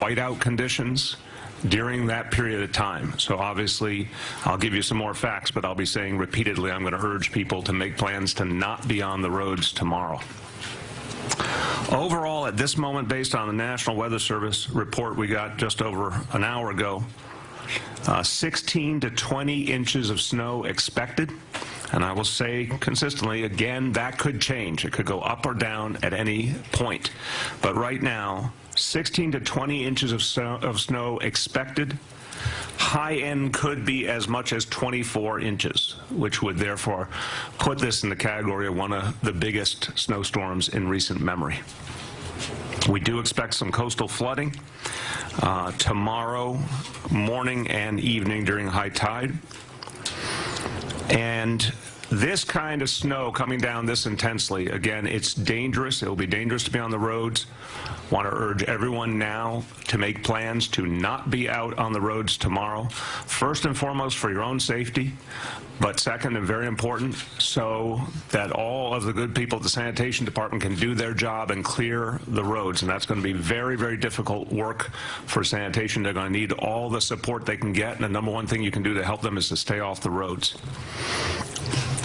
whiteout conditions during that period of time. So obviously, I'll give you some more facts, but I'll be saying repeatedly, I'm going to urge people to make plans to not be on the roads tomorrow. Overall, at this moment, based on the National Weather Service report we got just over an hour ago, 16 to 20 inches of snow expected. And I will say consistently, again, that could change. It could go up or down at any point. But right now, 16 to 20 inches of snow expected. High end could be as much as 24 inches, which would therefore put this in the category of one of the biggest snowstorms in recent memory. We do expect some coastal flooding tomorrow morning and evening during high tide. And this kind of snow coming down this intensely, again, it's dangerous. It will be dangerous to be on the roads. Want to urge everyone now to make plans to not be out on the roads tomorrow. First and foremost, for your own safety, but second and very important, so that all of the good people at the sanitation department can do their job and clear the roads. And that's going to be very, very difficult work for sanitation. They're going to need all the support they can get, and the number one thing you can do to help them is to stay off the roads.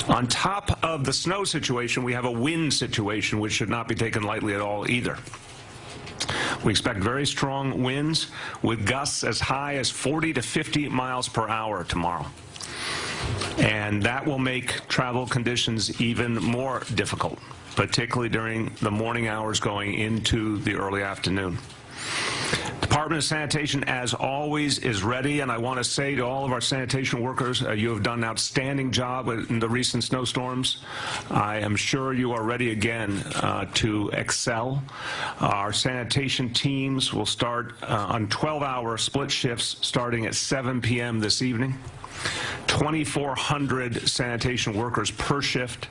On top of the snow situation, we have a wind situation, which should not be taken lightly at all either. We expect very strong winds with gusts as high as 40 to 50 miles per hour tomorrow. And that will make travel conditions even more difficult, particularly during the morning hours going into the early afternoon. Department of Sanitation, as always, is ready, and I want to say to all of our sanitation workers, you have done an outstanding job in the recent snowstorms. I am sure you are ready again to excel. Our sanitation teams will start on 12-hour split shifts starting at 7 p.m. this evening. 2,400 sanitation workers per shift.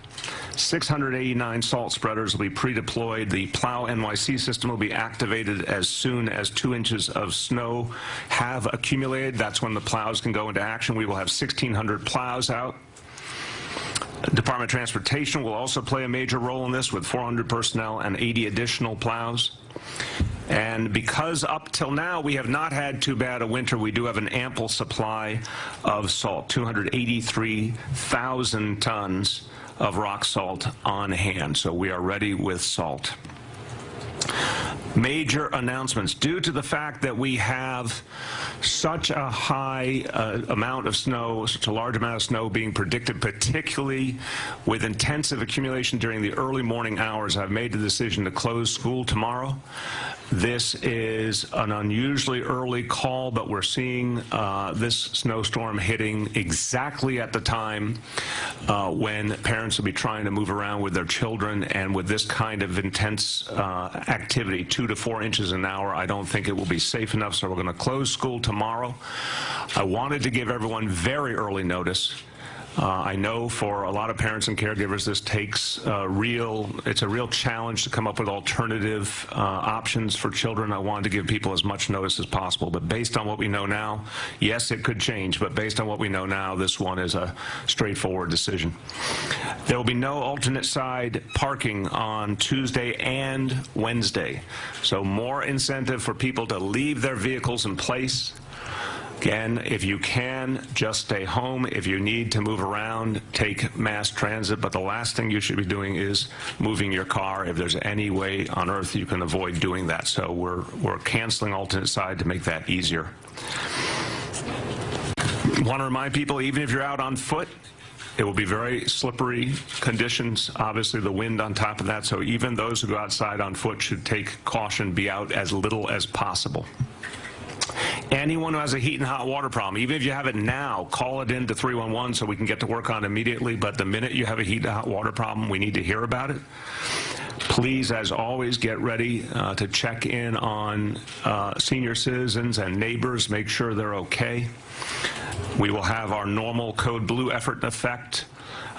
689 salt spreaders will be pre-deployed. The Plow NYC system will be activated as soon as 2 inches of snow have accumulated. That's when the plows can go into action. We will have 1,600 plows out. Department of Transportation will also play a major role in this with 400 personnel and 80 additional plows. And because up till now we have not had too bad a winter, we do have an ample supply of salt, 283,000 tons of rock salt on hand. So we are ready with salt. Major announcements. Due to the fact that we have such a high amount of snow, such a large amount of snow being predicted, particularly with intensive accumulation during the early morning hours, I've made the decision to close school tomorrow. This is an unusually early call, but we're seeing this snowstorm hitting exactly at the time when parents will be trying to move around with their children, and with this kind of intense activity, 2 to 4 inches an hour, I don't think it will be safe enough, so we're going to close school tomorrow. I wanted to give everyone very early notice. I know for a lot of parents and caregivers this takes it's a real challenge to come up with alternative options for children. I wanted to give people as much notice as possible, but based on what we know now, yes, it could change, but based on what we know now, this one is a straightforward decision. There will be no alternate side parking on Tuesday and Wednesday, so more incentive for people to leave their vehicles in place. Again, if you can, just stay home. If you need to move around, take mass transit. But the last thing you should be doing is moving your car if there's any way on earth you can avoid doing that. So we're canceling alternate side to make that easier. Want to remind people, even if you're out on foot, it will be very slippery conditions, obviously the wind on top of that. So even those who go outside on foot should take caution, be out as little as possible. Anyone who has a heat and hot water problem, even if you have it now, call it in to 311 so we can get to work on it immediately. But the minute you have a heat and hot water problem, we need to hear about it. Please, as always, get ready to check in on senior citizens and neighbors, make sure they're okay. We will have our normal code blue effort in effect.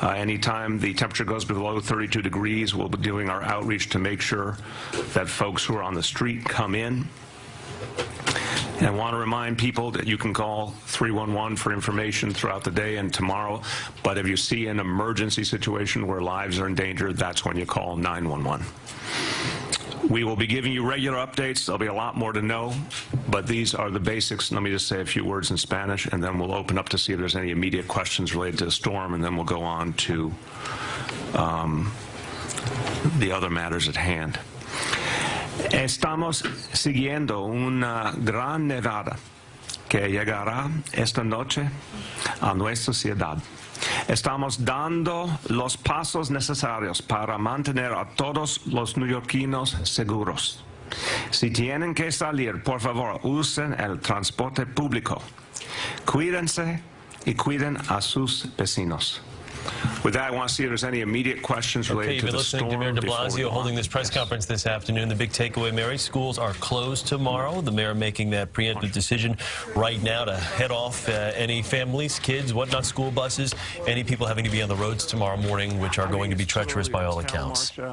Anytime the temperature goes below 32 degrees, we'll be doing our outreach to make sure that folks who are on the street come in. And I want to remind people that you can call 311 for information throughout the day and tomorrow. But if you see an emergency situation where lives are in danger, that's when you call 911. We will be giving you regular updates. There'll be a lot more to know. But these are the basics. Let me just say a few words in Spanish, and then we'll open up to see if there's any immediate questions related to the storm, and then we'll go on to the other matters at hand. Estamos siguiendo una gran nevada que llegará esta noche a nuestra ciudad. Estamos dando los pasos necesarios para mantener a todos los neoyorquinos seguros. Si tienen que salir, por favor, usen el transporte público. Cuídense y cuiden a sus vecinos. With that, I want to see if there's any immediate questions related to the storm. You've been listening to Mayor de Blasio holding this press conference this afternoon. The big takeaway, Mary, schools are closed tomorrow. The mayor making that preemptive decision right now to head off any families, kids, whatnot, school buses, any people having to be on the roads tomorrow morning, which are going to be treacherous by all accounts.